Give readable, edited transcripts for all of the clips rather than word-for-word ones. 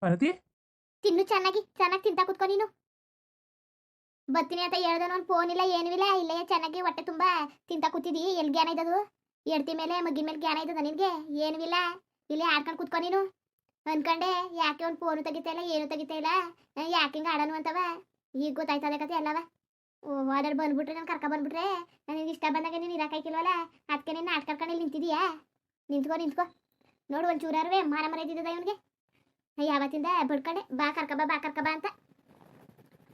ಭಾರತಿ. ತಿನ್ನು ಚೆನ್ನಾಗಿ ಚೆನ್ನಾಗಿ ತಿಂತಾ ಕುತ್ಕೊ ನೀನು. ಬರ್ತೀನಿ ಅಂತ ಹೇಳ್ದನು, ಒಂದು ಫೋನ್ ಇಲ್ಲ ಏನೂ ಇಲ್ಲ, ಇಲ್ಲೇ ಚೆನ್ನಾಗಿ ಹೊಟ್ಟೆ ತುಂಬಾ ತಿಂತಾ ಕೂತಿದಿ. ಎಲ್ಲಿ ಜ್ಞಾನ ಇದ್ದದು? ಎಡ್ತಿ ಮೇಲೆ ಮಗ್ಗಿನ ಮೇಲೆ ಜ್ಞಾನ ಇದ್ದದ ನಿನಗೆ? ಏನೂ ಇಲ್ಲ, ಇಲ್ಲೇ ಆಡ್ಕೊಂಡು ಕುತ್ಕೊ ನೀನು. ಅನ್ಕಂಡೆ ಯಾಕೆ ಒಂದು ಫೋನು ತೆಗಿತಾ ಇಲ್ಲ, ಏನು ತೆಗಿತಾ ಇಲ್ಲ, ಯಾಕೆ ಹಿಂಗೆ ಆಡನು ಅಂತವ. ಈಗ ಗೊತ್ತಾಯ್ತದೆ ಕತೆ ಎಲ್ಲವ. ಓ ಆಡರ್ ಬಂದ್ಬಿಟ್ರೆ ನಾನು ಕರ್ಕ ಬಂದ್ಬಿಟ್ರೆ ನನಗೆ ಇಷ್ಟ ಬಂದಾಗ ನೀನು ಇರಾಕಾಯ್ಕಿಲ್ವಲ್ಲ, ಅದಕ್ಕೆ ನೀನು ನಾಟಕ ಕರ್ಕೊಂಡು ಇಲ್ಲಿ ನಿಂತಿದೀಯಾ? ನಿಂತ್ಕೋ ನಿಂತ್ಕೋ. ನೋಡು ಒಂದು ಚೂರಾರುವೆ ಮಾರ ಮರ ಇದ್ದಿದ್ದದ ಇವನಿಗೆ. ಯಾವತ್ತಿಂದ ಬಡ್ಕಂಡೆ ಬಾ ಕರ್ಕ ಬಾ ಅಂತ.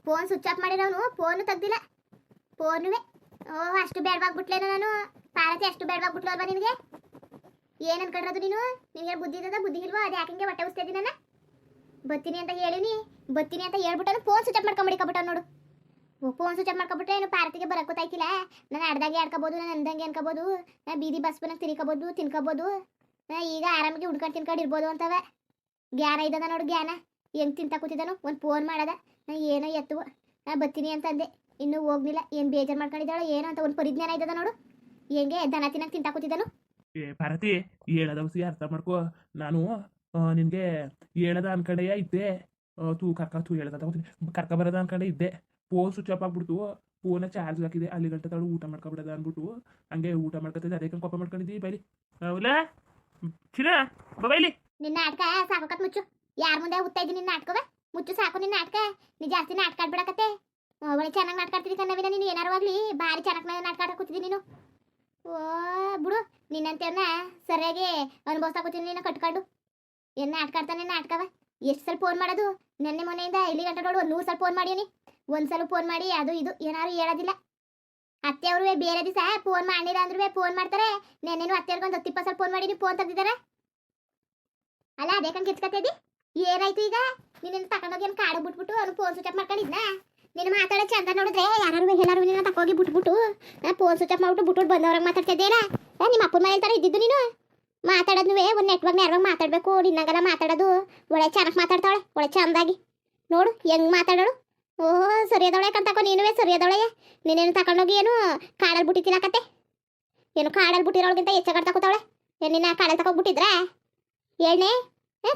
ಫೋನ್ ಸ್ವಿಚ್ ಆಫ್ ಮಾಡಿರೋನು, ಫೋನು ತೆಗ್ದಿಲ್ಲ. ಫೋನುವೆ ಓ ಅಷ್ಟು ಬೇಡವಾಗ್ಬಿಟ್ಲೇನೋ ನಾನು. ಪಾರತಿ ಅಷ್ಟು ಬೇಡವಾಗ್ಬಿಟ್ಲು ಅಲ್ವಾ ನಿನಗೆ? ಏನು ಅನ್ಕೊಂಡ್ರದು ನೀನು? ನಿನಗೆ ಬುದ್ಧಿ ಇದ್ದದ ಬುದ್ಧಿ ಇಲ್ವೋ? ಅದು ಯಾಕೆ ಹೊಟ್ಟೆ ಉಸ್ತಾ ಇದ್ದೀನಿ ನಾನು? ಬತ್ತೀನಿ ಅಂತ ಹೇಳಿನಿ, ಬತ್ತೀನಿ ಅಂತ ಹೇಳ್ಬಿಟ್ಟು ಫೋನ್ ಸ್ವಿಚ್ ಆಫ್ ಮಾಡ್ಕೊಂಬಿಡಿಕೊಬಿಟ್ಟ ನೋಡು. ಓ ಫೋನ್ ಸ್ವಿಚ್ ಆಫ್ ಮಾಡ್ಕೊಬಿಟ್ರೆ ಏನು ಪಾರತಿಗೆ ಬರಕ್ಕೆ ಗೊತ್ತಾಯ್ತಿಲ್ಲ? ನಾನು ಆಡ್ದಾಗೆ ಆಡ್ಕೋಬೋದು, ನಾನು ಅಂದಂಗೆ ಅನ್ಕೋಬೋದು, ಬೀದಿ ಬಸ್ ಬಂದು ತಿನ್ಕೋಬೋದು. ಈಗ ಆರಾಮಾಗಿ ಉಡ್ಕೊಂಡು ತಿನ್ಕೊಂಡು ಇರ್ಬೋದು ಅಂತವ. ಜ್ಞಾನ ಇದ್ದದ ನೋಡು, ಜ್ಞಾನ. ಹೆಂಗೆ ತಿಂತ ಕೂತಿದ್ದಾನು, ಒಂದು ಫೋನ್ ಮಾಡದ. ಏನೋ ಎತ್ತುವ ಬತ್ತೀನಿ ಅಂತಂದೆ, ಇನ್ನೂ ಹೋಗ್ಲಿಲ್ಲ. ಏನು ಬೇಜಾರು ಮಾಡ್ಕೊಂಡಿದ್ದಾಳೋ ಏನೋ ಅಂತ ಒಂದು ಪರಿಜ್ಞಾನ ಇದ್ದದ ನೋಡು. ಹೆಂಗೆ ದನ ತಿನ್ನಕ್ಕೆ ತಿಂತ ಕೂತಿದ್ದಾನು. ಭಾರತಿ, ಹೇಳದ ಹುಸಿ ಅರ್ಥ ಮಾಡ್ಕೋ. ನಾನು ನಿನಗೆ ಹೇಳದ ಅನ್ಕಂಡೆಯ ಇದ್ದೆ. ತೂ ಹೇಳದ ತಗೋತೀನಿ, ಕರ್ಕ ಬರೋದ ಅನ್ಕಂಡೆ ಇದ್ದೆ. ಫೋನ್ ಸ್ವಿಚ್ ಆಫ್ ಆಗ್ಬಿಡ್ತು. ಫೋನ ಚಾರ್ಜ್ ಹಾಕಿದೆ, ಅಲ್ಲಿ ಗಂಟೆ ತಾಳು ಊಟ ಮಾಡ್ಕೊಬಿಡೋದ ಅಂದ್ಬಿಟ್ಟು ಹಂಗೆ ಊಟ ಮಾಡ್ಕೊತಿದ್ದೆ. ಅದೇ ಕೋಪ ಮಾಡ್ಕೊಂಡಿದ್ದೀವಿ ಬೈಲಿ. ಇಲ್ಲ ಚಿನ್ನ ಬೈಲಿ. ನಿನ್ನ ನಾಟಕ ಸಾಕೋಕತ್ ಮುಚ್ಚು. ಯಾರ ಮುಂದೆ ಉತ್ತಾ ಇದ್ದೀನಿ ನಿನ್ನ ನಾಟಕವೇ? ಮುಚ್ಚು ಸಾಕು ನಿನ್ನ ನಾಟಕ. ನೀ ಜಾಸ್ತಿ ನಾಟಕ ಆಡ್ಬಿಡಕತ್ತೆ. ಒಳ್ಳೆ ಚೆನ್ನಾಗಿ ನಾಟಕ ಆಡ್ತಿದ್ದಿ ಕಣ್ಣವಿನ ನೀನು. ಏನಾರು ಆಗಲಿ ಭಾರಿ ಚೆನ್ನಾಗಿ ನಾಟಕ ಆಡಕ್ಕೆ ಕೂತಿದ್ದೀನಿ ನೀನು. ಓ ಬಿಡು, ನಿನ್ನಂತೆಯನ್ನ ಸರಿಯಾಗಿ ಅನುಭವಿಸ್ತಾ ಕೂತೀನಿ ನೀನು ಕಟ್ಕೊಂಡು. ಏನು ನಾಟಕ ಆಡ್ತಾನೆ ನಾಟಕವ? ಎಷ್ಟು ಸಲ ಫೋನ್ ಮಾಡೋದು? ನೆನ್ನೆ ಮೊನ್ನೆಯಿಂದ ಇಲ್ಲಿ ಗಂಟೆ ನೋಡು 100 ಸಲ ಫೋನ್ ಮಾಡೀನಿ. ಒಂದ್ಸಲ ಫೋನ್ ಮಾಡಿ ಅದು ಇದು ಏನಾರು ಹೇಳೋದಿಲ್ಲ. ಅತ್ತೆ ಅವರು ಬೇರೆ ದಿವಸ ಫೋನ್ ಮಾಡಿಲ್ಲ ಅಂದ್ರೂ ಫೋನ್ ಮಾಡ್ತಾರೆ. ನೆನ್ನೆನು ಅತ್ತೆಯವ್ರಿಗೆ ಒಂದು 10-20 ಸಲ ಫೋನ್ ಮಾಡಿ ನೀವು ಫೋನ್ ತೆಗ್ದಿದ್ದಾರೆ. ಅಲ್ಲ ಅದೇ ಕಣ್ ಕಿಚ್ಕತ್ತೇದಿ. ಏನಾಯ್ತು ಈಗ? ನಿನ್ನ ತಗೊಂಡೋಗಿ ಏನು ಕಾಡು ಬಿಟ್ಬಿಟ್ಟು ಅವ್ನು ಫೋನ್ ಸ್ವಿಚ್ ಆಫ್ ಮಾಡ್ಕೊಂಡಿದ್ನ? ನಿನ್ನ ಮಾತಾಡೋ ಚಂದ ನೋಡಿದ್ರೆ ಎಲ್ಲರೂ ನಿನ್ನ ತಗೋಗಿ ಬಿಟ್ಬಿಟ್ಟು ಫೋನ್ ಸ್ವಿಚ್ ಆಫ್ ಮಾಡ್ಬಿಟ್ಟು ಬಂದವ್ರಂಗೆ ಮಾತಾಡ್ತಿದ್ದೇನ? ನಿಮ್ಮ ಅಪ್ಪನ ಮನೆ ಥರ ಇದ್ದಿದ್ದು ನೀನು. ಮಾತಾಡೋದ್ನುವೆ ಒಂದು ನೆಟ್ವರ್ಕ್ ಮಾತಾಡಬೇಕು. ನಿನ್ನಂಗೆಲ್ಲ ಮಾತಾಡೋದು ಒಳ್ಳೆ ಚೆನ್ನಾಗಿ ಮಾತಾಡ್ತಾವಳೆ, ಒಳ್ಳೆ ಚಂದಾಗಿ. ನೋಡು ಹೆಂಗೆ ಮಾತಾಡೋಳು. ಓ ಸರಿಯಾದವಳೆ ಕಂತಕೋ ನೀನುವೇ ಸರಿಯಾದವಳೆ. ನೀನೇನು ತಗೊಂಡೋಗಿ ಏನು ಕಾಡಲ್ಲಿ ಬಿಟ್ಟಿತ್ತಿಲ್ಲ ಕತೆ? ಏನು ಕಾಡಲ್ಲಿ ಬಿಟ್ಟಿರೋಳ್ಗಿಂತ ಹೆಚ್ಚಾಗಿ ತಗೋತಾವಳೆ. ಏನು ನಿನ್ನ ಕಾಡಲ್ಲಿ ತಗೋಗ್ಬಿಟ್ಟಿದ್ರಾ? ಏನೇ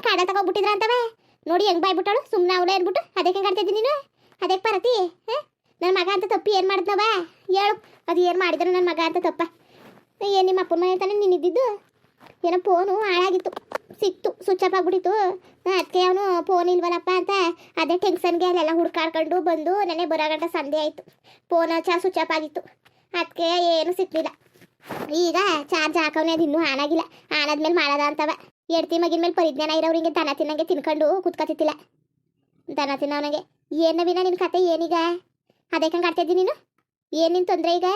ಕಾಡಲ್ಲಿ ತಗೋಗ್ಬಿಟ್ಟಿದ್ರ ಅಂತವೆ. ನೋಡಿ ಹೆಂಗೆ ಬಾಯ್ಬಿಟ್ಟವಳು. ಸುಮ್ಮನೆ ಅವಳೆ ಅಂದ್ಬಿಟ್ಟು ಅದಕ್ಕೆ ಕಾಡ್ತಿದ್ದೀನಿ ನೀನು. ಅದಕ್ಕೆ ಪರತಿ ನನ್ನ ಮಗ ಅಂತ ತಪ್ಪಿ ಏನು ಮಾಡಿದ್ನವ ಹೇಳು. ಅದು ಏನು ಮಾಡಿದ್ರು ನನ್ನ ಮಗ ಅಂತ ತಪ್ಪ? ಏನು ನಿಮ್ಮ ಅಪ್ಪನ ಮನೆ ತಾನೇ ನೀನು ಇದ್ದಿದ್ದು? ಏನೋ ಫೋನು ಹಾಳಾಗಿತ್ತು, ಸಿಕ್ತು, ಸ್ವಿಚ್ ಆಫ್ ಆಗ್ಬಿಟ್ಟಿತ್ತು. ಅದಕ್ಕೆ ಅವನು ಫೋನ್ ಇಲ್ವಲ್ಲಪ್ಪ ಅಂತ ಅದೇ ಟೆನ್ಷನ್ಗೆ ಅಲ್ಲೆಲ್ಲ ಹುಡ್ಕಾಡ್ಕೊಂಡು ಬಂದು ನೆನೆ ಬರೋ ಗಂಟೆ ಸಂಧೆ ಆಯಿತು. ಫೋನ್ ಸ್ವಿಚ್ ಆಫ್ ಆಗಿತ್ತು, ಅದಕ್ಕೆ ಏನು ಸಿಕ್ಲಿಲ್ಲ. ಈಗ ಚಾರ್ಜ್ ಹಾಕವನೇ, ಅದು ಇನ್ನೂ ಆನಾಗಿಲ್ಲ. ಆನಾದ್ಮೇಲೆ ಮಾಡೋದ ಅಂತವ. ಎಡ್ತಿ ಮಗಿನ ಮೇಲೆ ಪರಿಜ್ಞಾನ ಇರೋರಿಗೆ ದನ ತಿನ್ನಂಗೆ ತಿನ್ಕೊಂಡು ಕೂತ್ಕೊತಿತ್ತಿಲ್ಲ. ದನ ತಿನ್ನವನಿಗೆ ಏನು ನವೀನ ನಿನ್ನ ಕತೆ ಏನೀಗ? ಅದಕ್ಕೆ ಹಂಗೆ ಆಡ್ತಿದ್ದಿ ನೀನು? ಏನು ನಿನ್ನ ತೊಂದರೆ ಈಗ?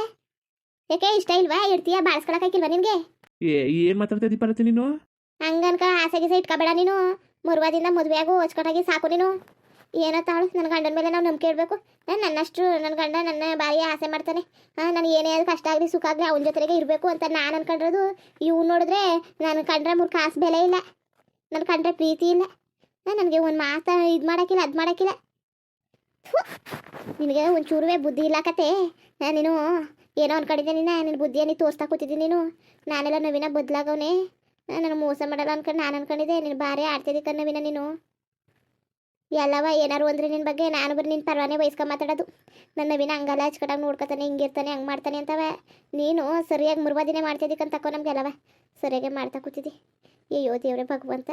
ಯಾಕೆ ಇಷ್ಟ ಇಲ್ವಾ? ಎಡ್ತೀಯ ಬಾಳಿಸ್ಕೊಳಕ್ಕಾಗಿಲ್ವಾ ನಿನಗೆ? ಏನು ಮಾತಾಡ್ತಾ ಇದ್ದೀ ಭಾರತಿ ನೀನು? ಹಂಗನ್ಕ ಆಸೆ ಗೀಸೆ ಇಟ್ಕೋಬೇಡ ನೀನು. ಮರುವಾದಿಂದ ಮದುವೆಯಾಗು ಹೊಚ್ಕೊಟಾಗಿ ಸಾಕು ನೀನು. ಏನೋ ತಾಳು, ನನ್ನ ಗಂಡನ ಮೇಲೆ ನಾವು ನಂಬಿಕೆ ಇಡಬೇಕು. ನನ್ನಷ್ಟು ನನ್ನ ಗಂಡ ನನ್ನ ಭಾರಿ ಆಸೆ ಮಾಡ್ತಾನೆ. ನಾನು ಏನೇ ಕಷ್ಟ ಆಗಲಿ ಸುಖ ಆಗಲಿ ಅವನ ಜೊತೆಗೆ ಇರಬೇಕು ಅಂತ ನಾನು ಅನ್ಕೊಂಡಿರೋದು. ಇವು ನೋಡಿದ್ರೆ ನಾನು ಕಂಡ್ರೆ 3 ಕಾಸು ಬೆಲೆ ಇಲ್ಲ, ನನ್ನ ಕಂಡ್ರೆ ಪ್ರೀತಿ ಇಲ್ಲ. ನನಗೆ ಒಂದು ಮಾತು ಇದು ಮಾಡೋಕ್ಕಿಲ್ಲ, ಅದು ಮಾಡೋಕ್ಕಿಲ್ಲ. ನಿನಗೆ ಒಂಚೂರುವೆ ಬುದ್ಧಿ ಇಲ್ಲ ಕತೆ. ನೀನು ಏನೋ ಅನ್ಕೊಂಡಿದ್ದೆ ನಿನ್ನ ಬುದ್ಧಿಯನ್ನು ತೋರಿಸ್ತಾ ಕೂತಿದ್ದೀನಿ ನೀನು. ನಾನೆಲ್ಲ ನವೀನ ಬದಲಾಗವನೇ, ನನಗೆ ಮೋಸ ಮಾಡಲ್ಲ ಅನ್ಕೊಂಡು ನಾನು ಅನ್ಕೊಂಡಿದ್ದೆ. ನೀನು ಭಾರಿ ಆಡ್ತಿದ್ದಿ ನವೀನ ನೀನು. ಎಲ್ಲವ ಏನಾರು ಅಂದ್ರೆ ನಿನ್ನ ಬಗ್ಗೆ ನಾನು ಬರೀ ನಿನ್ನ ಪರವಾನೆ ವಹಿಸ್ಕೊಂಡು ಮಾತಾಡೋದು. ನನ್ನ ನವೀನ ಹಂಗಲ್ಲ ಹಚ್ಕಟಾಗಿ ನೋಡ್ಕೊತಾನೆ, ಹಿಂಗಿರ್ತಾನೆ, ಹಂಗೆ ಮಾಡ್ತಾನೆ ಅಂತವ. ನೀನು ಸರಿಯಾಗಿ ಮುರ್ವಾದಿನೇ ಮಾಡ್ತಿದ್ದಿಕ್ಕಂತ ತಕೋ ನಮಗೆಲ್ಲವ ಸರಿಯಾಗಿ ಮಾಡ್ತಾ ಕೂತಿದ್ದಿ. ಅಯ್ಯೋ ದೇವ್ರೆ ಭಗವಂತ.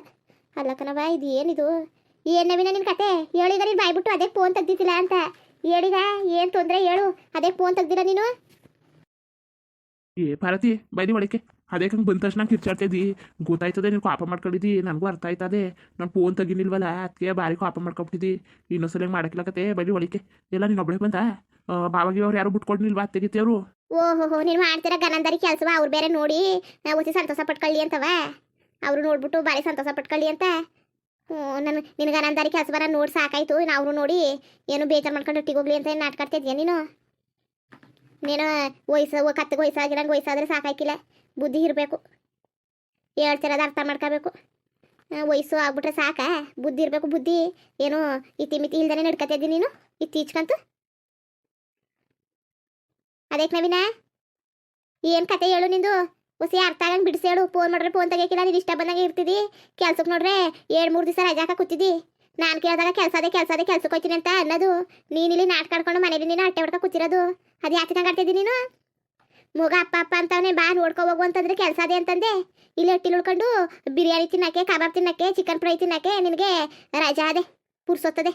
ಅಲ್ಲಕ್ಕನವ ಇದು ಏನಿದು? ಏನು ನವೀನ ನಿನ್ನ ಕತೆ ಹೇಳಿದ? ನೀನು ಬಾಯ್ಬಿಟ್ಟು ಅದೇ ಫೋನ್ ತೆಗ್ದಿತ್ತಿಲ್ಲ ಅಂತ ಹೇಳಿದ. ಏನು ತೊಂದರೆ ಹೇಳು, ಅದೇ ಫೋನ್ ತೆಗ್ದಿಲ್ಲ ನೀನು? ಭಾರತಿ ಬೈದಿ ಒಳಕ್ಕೆ ಅದೇ ಹಂಗೆ ಬಂದ ತಕ್ಷಣ ಕಿರ್ಚಾಡ್ತಿದ್ದಿ. ಗೊತ್ತಾಯ್ತದೆ ನೀನು ಕೋಪ ಮಾಡ್ಕೊಂಡಿದ್ದಿ, ನನಗೂ ಅರ್ಥ ಆಯ್ತದೆ. ನಾನು ಫೋನ್ ತೆಗಿನಿಲ್ವಲ್ಲ ಅದಕ್ಕೆ ಭಾರಿ ಕೋಪ ಮಾಡ್ಕೊಬಿಟ್ಟಿದ್ದಿ. ಇನ್ನೊಂದ್ಸಲ ಹೆಂಗೆ ಮಾಡೋಕ್ಕಿಲ್ಲಕತ್ತೆ ಬೈದಿ ಒಳಕ್ಕೆ. ಎಲ್ಲ ನೀನು ಒಬ್ಬಳೆ ಬಂದ ಬಾವಾಗಿ ಅವ್ರು ಯಾರು ಬಿಟ್ಕೊಡ್ನಿಲ್ವಾ ಅತ್ತೆಗಿತ್ತಿ ಅವರು? ಓಹೋ ನೀನು ಮಾಡ್ತೀರ ಗನಂದರಿ ಕೆಲಸವ. ಅವ್ರು ಬೇರೆ ನೋಡಿ ಒಸಿ ಸಂತೋಷ ಪಟ್ಕೊಳ್ಳಿ ಅಂತವ. ಅವರು ನೋಡ್ಬಿಟ್ಟು ಭಾರಿ ಸಂತೋಷ ಪಟ್ಕೊಳ್ಳಿ ಅಂತ. ನಿನಗೆ ಗನಂದರಿ ಕೆಲಸ ಬರ ನೋಡಿ ಸಾಕಾಯ್ತು. ಅವರು ನೋಡಿ ಏನು ಬೇಜಾರು ಮಾಡ್ಕೊಂಡು ಒಟ್ಟಿಗೆ ಹೋಗ್ಲಿ ಅಂತ ಏನು ನಾಟಕ ಆಡ್ತಿದ್ಯಾ ನೀನು? ನೀನು ಕತ್ತಿಗೆ ವಯಸ್ಸಾಗಿರಂಗೆ ವಯಸ್ಸಾದ್ರೆ ಸಾಕಾಯ್ಕಿಲ್ಲ. ಬುದ್ಧಿ ಇರಬೇಕು, ಹೇಳ್ತಿರೋದು ಅರ್ಥ ಮಾಡ್ಕೋಬೇಕು. ವಯಸ್ಸು ಆಗ್ಬಿಟ್ರೆ ಸಾಕ, ಬುದ್ಧಿ ಇರಬೇಕು. ಬುದ್ಧಿ ಏನು ಇತಿಮಿತಿ ಇಲ್ದಾನೆ ನಡ್ಕತಿದ್ದಿ ನೀನು ಇತ್ತೀಚ್ಕಂತೂ. ಅದಕ್ಕೆ ನವೀನ ಏನು ಕತೆ ಹೇಳು ನಿಂದು? ಹೊಸಿ ಅರ್ಥ ಆಗಂಗೆ ಬಿಡಿಸಿ ಹೇಳು. ಫೋನ್ ಮಾಡ್ರೆ ಫೋನ್ ತೆಗಿಯಕ್ಕಿಲ್ಲ, ನೀನು ಇಷ್ಟ ಬಂದಂಗೆ ಇರ್ತಿದ್ದಿ. ಕೆಲ್ಸಕ್ಕೆ ನೋಡ್ರೆ 2-3 ದಿವಸ ರಜಾ ಹಾಕ ಕೂತಿದ್ದಿ. ನಾನು ಕೇಳಿದಾಗ ಕೆಲ್ಸಕ್ಕೆ ಹೋಗ್ತೀನಿ ಅಂತ ಅನ್ನೋದು. ನೀನು ಇಲ್ಲಿ ನಾಟಕ ಆಡ್ಕೊಂಡು ಮನೇಲಿ ನೀನು ಹೊಟ್ಟೆ ಹೊಡ್ಕೊ ಕೂತಿರೋದು. ಅದು ಯಾಕೆ ತಂಗಾಡ್ತಿದ್ದೀನಿ ನೀನು? ಮಗ ಅಪ್ಪ ಅಪ್ಪ ಅಂತವನೇ ಬಾ ನೋಡ್ಕೊ ಹೋಗು ಅಂತಂದ್ರೆ ಕೆಲಸ ಅದೇ ಅಂತಂದೆ. ಇಲ್ಲಿ ಹೊಟ್ಟಿಲ್ ಉಳ್ಕೊಂಡು ಬಿರಿಯಾನಿ ತಿನ್ನಕ್ಕೆ, ಕಬಾಬ್ ತಿನ್ನಕ್ಕೆ, ಚಿಕನ್ ಫ್ರೈ ತಿನ್ನಕ್ಕೆ ನಿನಗೆ ರಜಾ ಅದೇ, ಪುರ್ಸೊತ್ತದೆ.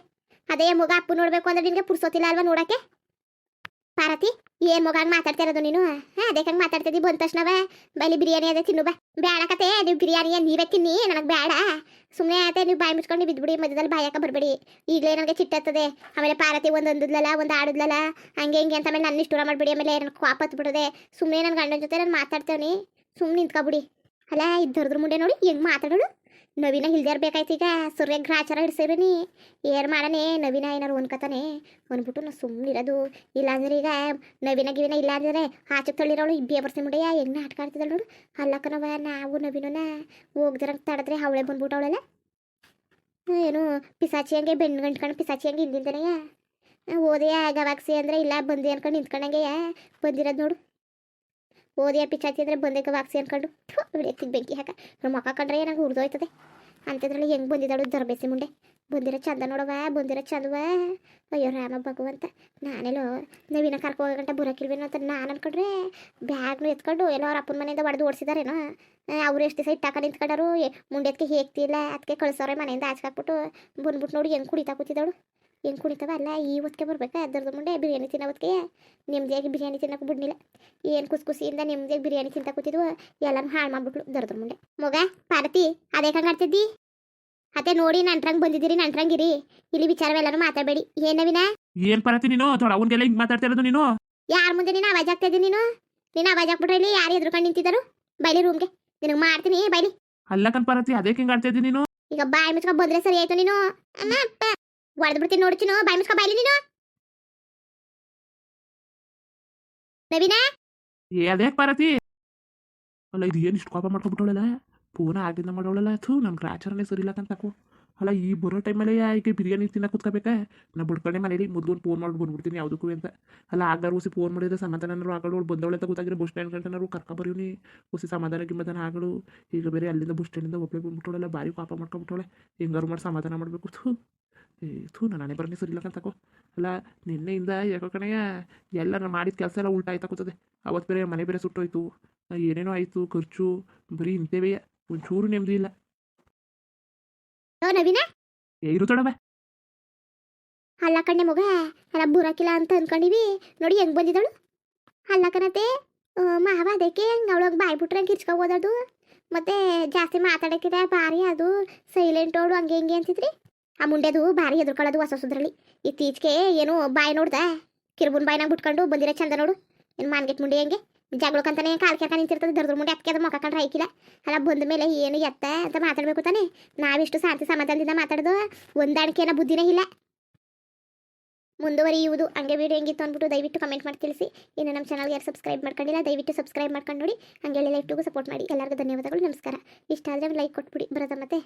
ಅದೇ ಮಗ ಅಪ್ಪ ನೋಡ್ಬೇಕು ಅಂದ್ರೆ ನಿನಗೆ ಪುರ್ಸೊತ್ತಿಲ್ಲ ಅಲ್ವಾ ನೋಡಕ್ಕೆ? ಪಾರತಿ, ಏನ್ ಮಗ ಹಂಗೆ ಮಾತಾಡ್ತಾ ಇರೋದು ನೀನು? ಅದೇ ಹಂಗೆ ಮಾತಾಡ್ತಿದ್ದಿ ಬಂದ ತಕ್ಷಣವ ಬೈಲಿ ಬಿರಿಯಾನಿ ಅದೇ ತಿನ್ನು ಬಾ. ಬೇಡ ಕತೆ, ನೀವು ಬಿರಿಯಾನಿ ನೀವೇ ತಿನ್ನಿ, ನನಗೆ ಬೇಡ. ಸುಮ್ಮನೆ ಆಯ್ತೆ, ನೀವು ಬಾಯಿ ಮುಚ್ಕೊಂಡು ಬಿದ್ದುಬಿಡಿ, ಮಧ್ಯದಲ್ಲಿ ಬಾಯಕ ಬರಬೇಡಿ. ಈಗಲೇ ನನಗೆ ಚಿಟ್ಟತ್ತದೆ. ಆಮೇಲೆ ಪಾರತಿ ಒಂದು ಅಂದದ್ಲಲ್ಲ, ಒಂದು ಆಡಿದ್ಲಲ್ಲ, ಹಂಗೆ ಹಿಂಗೆ ಅಂತ ಆಮೇಲೆ ನನ್ನ ಇಷ್ಟ ಮಾಡಬೇಡಿ. ಆಮೇಲೆ ನನಗೆ ಕೋಪ ಹತ್ಬಿಡದೆ. ಸುಮ್ಮನೆ ನನ್ನ ಗಂಡನ ಜೊತೆ ನಾನು ಮಾತಾಡ್ತೇವನಿ, ಸುಮ್ಮನೆ ನಿಂತ್ಕೊಬಿಡಿ. ಅಲ್ಲ ಇದ್ದರದ್ರ ಮುಂದೆ ನೋಡಿ ಹೆಂಗೆ ಮಾತಾಡೋಳು. ನವೀನ ಇಲ್ದಿರ್ಬೇಕಾಯ್ತು ಈಗ. ಸೂರ್ಯ ಗ್ರಾಚಾರ ಹಿಡ್ಸಿರನಿ ಏರ್ ಮಾಡನೆ. ನವೀನ ಏನಾರು ಅನ್ಕತಾನೆ ಅಂದ್ಬಿಟ್ಟು ನಾ ಸುಮ್ಮನೆ ಇರೋದು. ಇಲ್ಲಾಂದ್ರೆ ಈಗ ಗಿವಿನ ಇಲ್ಲ ಅಂದ್ರೆ ಆಚೆ ತಳ್ಳಿರೋಳು ಇಬ್ಬೇ ಬರ್ಸಿ ಮುಂಡೆಯ ಹೆಂಗೆ ನಾಟಕ ಆಡ್ತಿದ್ದಾಳು ನೋಡು. ಅಲ್ಲಕ್ಕನವ ನಾವು ನವೀನನ ಹೋಗ್ದಿರಂಗೆ ತಡೆದ್ರೆ ಅವಳೆ ಬಂದ್ಬಿಟ್ಟು ಅವಳೆಲ್ಲ ಏನು ಪಿಸಾಚಿ ಹಂಗೆ ಬೆಣ್ಣು ಗಂಟ್ಕೊಂಡು ಪಿಸಾಚಿ ಹಂಗೆ ಹಿಂದಿಂದನೆಯ ಓದೆಯ ಗವಾಕ್ಸಿ ಅಂದರೆ ಇಲ್ಲ ಬಂದೆ ಅನ್ಕೊಂಡು ನಿಂತ್ಕೊಂಡಂಗೆಯ ಬಂದಿರೋದು ನೋಡು. ಓದಿಯ ಪಿಚಾಚಿ ಅಂದರೆ ಬಂದೆ ಗವಾಕ್ಸಿ ಅನ್ಕೊಂಡು ಎತ್ತಿಗೆ ಬೆಂಕಿ ಹಾಕ ಮೊಕ್ಕ ಕಂಡ್ರೆ ನಂಗೆ ಉರಿದೋಯ್ತದೆ. ಅಂಥದ್ರಲ್ಲಿ ಹೆಂಗೆ ಬಂದಿದ್ದಾಳು ದರ್ಬೇಸಿ ಮುಂಡೆ. ಬಂದಿರೋ ಚಂದ ನೋಡವ, ಬಂದಿರೋ ಚಂದವ. ಅಯ್ಯೋ ರಾಮ ಭಗವಂತ, ನಾನೆಲ್ಲೋ ನವೀನ ಕರ್ಕೊ ಹೋಗಂಟ ಬರೋಕಿಲ್ವೇನೋ ಅಂತ ನಾನು ಅನ್ಕೊಂಡ್ರೆ ಬ್ಯಾಗ್ನು ಎತ್ಕೊಂಡು ಎಲ್ಲೋ ಅವ್ರ ಅಪ್ಪನ ಮನೆಯಿಂದ ಹೊಡೆದು ಓಡಿಸಿದಾರೇನೋ. ಅವ್ರು ಎಷ್ಟು ದಿವಸ ಇಟ್ಟಾಕ ನಿಂತ್ಕೊಂಡರು, ಮುಂಡೆದಕ್ಕೆ ಹೇಗ್ತಿಲ್ಲ ಅದಕ್ಕೆ ಕಳಿಸೋರೆ ಮನೆಯಿಂದ ಆಚೆ ಹಾಕ್ಬಿಟ್ಟು ಬಂದ್ಬಿಟ್ಟು ನೋಡಿ ಹೆಂಗೆ ಕುಡಿತಾ ಕೂತಿದ್ದಾಳು. ಹೆಂಗೆ ಕುಣಿತವ ಅಲ್ಲ ಈ ಹೊತ್ತಿಗೆ ಬರ್ಬೇಕಾ ಅದರದ್ದು ಮುಂಡೆ ಬಿರಿಯಾನಿ ತಿನ್ನೋ ಹೊತ್ತಿಗೆ ನೆಮ್ಮದಿಯಾಗಿ ಬಿರಿಯಾನಿ ತಿನ್ನೋಕೆ ಬಿಡ್ನಿಲ್ಲ. ಏನು ಖುಷಿಯಿಂದ ನೆಮ್ಮದಿಯಾಗಿ ಬಿರಿಯಾನಿ ತಿಂತ ಕೂತಿದ್ವು, ಎಲ್ಲನೂ ಹಾಳು ಮಾಡ್ಬಿಟ್ಲು ದರ್ದ್ರ ಮುಂಡೆ. ಮಗ ಪಾರ್ವತಿ ಅದೇ ಹಂಗೆ ಆಡ್ತಿದ್ದಿ? ಅದೇ ನೋಡಿ ನಂಟ್ರಂಗೆ ಬಂದಿದ್ದೀರಿ, ನಂಟ್ರಂಗಿರಿ. ಇಲ್ಲಿ ವಿಚಾರವೆಲ್ಲರೂ ಮಾತಾಡಬೇಡಿ. ಏನ್ ನವೀನ? ಏನ್ ಪಾರತಿ ನೀನು ಅವನ್ಗೆಲ್ಲ ಹಿಂಗ್ ಮಾತಾಡ್ತಾ ಇರೋದು ನೀನು? ಯಾರ ಮುಂದೆ ನೀನು ಆವಾಜ್ ಆಗ್ತಾ ಇದ್ದೀನಿ? ನೀನು ಆವಾಜ್ ಹಾಕ್ಬಿಟ್ರೆ ಇಲ್ಲಿ ಯಾರು ಎದ್ರುಕೊಂಡು ನಿಂತಿದ್ದರು? ಬೈಲಿ ರೂಮ್ಗೆ, ನಿನಗೆ ಮಾಡ್ತೀನಿ ಬೈಲಿ. ಅಲ್ಲ ಕಣ್ ಪಾರತಿ, ಅದೇ ಹಿಂಗ್ ಆಡ್ತಾ ಇದ್ದೀನಿ ನೀನು? ಈಗ ಬಾಯಿ ಮುಚ್ಕೊ ಬಂದ್ರೆ ಸರಿ ಆಯ್ತು. ನೀನು ಅಮ್ಮ ಅಪ್ಪ ಹೊಡೆದು ಬಿಡ್ತೀನಿ ನೋಡ್ತೀನಿ. ಬಾಯಿ ಮುಚ್ಕೊ ಬೈಲಿ ನೀನು. ನವೀನ ಅದೇ ಪಾರತಿ. ಅಲ್ಲ ಇದು ಏನು ಇಷ್ಟು ಕೋಪ ಮಾಡ್ಕೊಬಿಟ್ಟವಳಲ್ಲ, ಫೋನ ಆಗಿಂದ ಮಾಡೋಳಲ್ಲ. ನಮ್ಗೆ ರಾಚಾರನೇ ಸರಿ ಇಲ್ಲ ಕಂತಾಕು. ಅಲ್ಲ ಈ ಬರೋ ಟೈಮಲ್ಲೇ ಈಗ ಬಿರಿಯಾನಿ ತಿನ್ನಕ್ಕೆ ಕೂತ್ಕೋಬೇಕಾ? ನಾ ಬಡ್ಕೊಂಡೆ ಮನೇಲಿ ಮೊದಲು ಫೋನ್ ಮಾಡಿ ಬಂದ್ಬಿಡ್ತೀನಿ ಯಾವುದಕ್ಕೂ ಅಂತ. ಅಲ್ಲ ಆಗ್ದಾರು ಹುಸಿ ಫೋನ್ ಮಾಡಿದ್ರೆ ಸಮಾಧಾನರು ಆಗಳು. ಬಂದವಳೆ ಅಂತ ಗೊತ್ತಾಗಿರೋ ಬಸ್ ಸ್ಟ್ಯಾಂಡ್ ಗಂಟನರು ಕರ್ಕೊಬರೀವ್ನಿ ಹುಸಿ ಸಮಾಧಾನ ಆಗಳು. ಈಗ ಬೇರೆ ಅಲ್ಲಿಂದ ಬಸ್ ಸ್ಟ್ಯಾಂಡಿಂದ ಒಬ್ಬಳೆ ಬಂದ್ಬಿಟ್ಟವಳೆಲ್ಲ, ಭಾರಿ ಪಾಪ ಮಾಡ್ಕೊಬಿಟ್ಟವಳೆ. ಹೆಂಗಾರು ಮಾಡಿ ಸಮಾಧಾನ ಮಾಡಬೇಕು. ನಾನೇ ಬರನೇ ಸರಿ ಇಲ್ಲ ಕಂತಾಕೋ. ಅಲ್ಲ ನಿನ್ನೆಯಿಂದ ಯಾಕೋ ಕಣಯ್ಯ ಎಲ್ಲ ನಾನು ಮಾಡಿದ ಕೆಲಸ ಎಲ್ಲ ಉಲ್ಟಾ ಆಯ್ತಾ ಕೂತದೆ. ಅವತ್ತು ಬೇರೆ ಮನೆ ಬೇರೆ ಸುಟ್ಟೋಯ್ತು, ಏನೇನೋ ಆಯಿತು ಖರ್ಚು, ಬರೀ ಇಂತೇವೆ, ಒಂಚೂರು ನೆಮ್ಮದಿ ಇಲ್ಲ. ನವೀನ ಇರುತ್ತಡವೆ ಅಲ್ಲ ಕಣ್ಣೆ ಮಗ, ಅಲ್ಲ ಬುರಾಕಿಲ್ಲ ಅಂತ ಅನ್ಕೊಂಡಿವಿ. ನೋಡಿ ಹೆಂಗ್ ಬಂದಿದ್ದಳು. ಅಲ್ಲ ಕಣತೆ ಮಾವ ಅದಕ್ಕೆ ಹೆಂಗೆ ಅವಳೋಗಿ ಬಾಯಿ ಬಿಟ್ರೆ ಹಂಗೆ ಕಿರ್ಚ್ಕೊ ಓದೋದು. ಮತ್ತೆ ಜಾಸ್ತಿ ಮಾತಾಡೋಕ್ಕಿದೆ ಭಾರಿ ಅದು ಸೈಲೆಂಟ್ ಅವಳು ಹಂಗೆ ಹಿಂಗೆ ಅಂತಿದ್ರಿ. ಆ ಮುಂಡೆದು ಭಾರಿ ಎದುರ್ಕೊಳ್ಳೋದು ಹೊಸ ಹೊಸದ್ರಲ್ಲಿ. ಇತ್ತೀಚೆಗೆ ಏನು ಬಾಯಿ ನೋಡ್ದ ಕಿರ್ಬುನ್ ಬಾಯಿನಾಗ ಬಿಟ್ಕೊಂಡು ಬಂದಿರೋ ಚಂದ ನೋಡು. ಏನು ಮಾನ್ಗೆಟ್ ಮುಂಡೆ ಹೆಂಗೆ ಜಗಳಕ್ಕಂತಾನೆ ಕಾಲ್ ಕೆರ್ಕ ನಿಂತಿರ್ತದೆ ದರ್ದ್ರ ಮುಂಡೆ. ಅದಕ್ಕೆ ಅದು ಮೊಕ್ಕ ಕಂಡ್ರೆ ಐಕಿಲ್ಲ. ಅಲ್ಲ ಬಂದ ಮೇಲೆ ಏನು ಎತ್ತ ಅಂತ ಮಾತಾಡಬೇಕು ತಾನೆ. ನಾವಿಷ್ಟು ಶಾಂತಿ ಸಮಾಧಾನದಿಂದ ಮಾತಾಡೋದು, ಹೊಂದಾಣಿಕೆನ ಬುದ್ಧಿನೇ ಇಲ್ಲ. ಮುಂದುವರಿಯುವುದು. ಹಂಗೆ ವಿಡಿಯೋ ಹೆಂಗಿತ್ತು ಅಂದ್ಬಿಟ್ಟು ದಯವಿಟ್ಟು ಕಮೆಂಟ್ ಮಾಡಿ ತಿಳಿಸಿ. ಇನ್ನು ನಮ್ಮ ಚಾನಲ್ಗೆ ಯಾರು ಸಬ್ಸ್ಕ್ರೈಬ್ ಮಾಡ್ಕೊಂಡಿಲ್ಲ ದಯವಿಟ್ಟು ಸಬ್ಸ್ಕ್ರೈಬ್ ಮಾಡ್ಕೊಂಡು ನೋಡಿ. ಹಂಗೆ ಲೈಫ್ಟಿಗೂ ಸಪೋರ್ಟ್ ಮಾಡಿ. ಎಲ್ಲರಿಗೂ ಧನ್ಯವಾದಗಳು, ನಮಸ್ಕಾರ. ಇಷ್ಟ ಆದರೆ ಲೈಕ್ ಕೊಟ್ಬಿಡಿ ಬರೋದ ಮತ್ತೆ.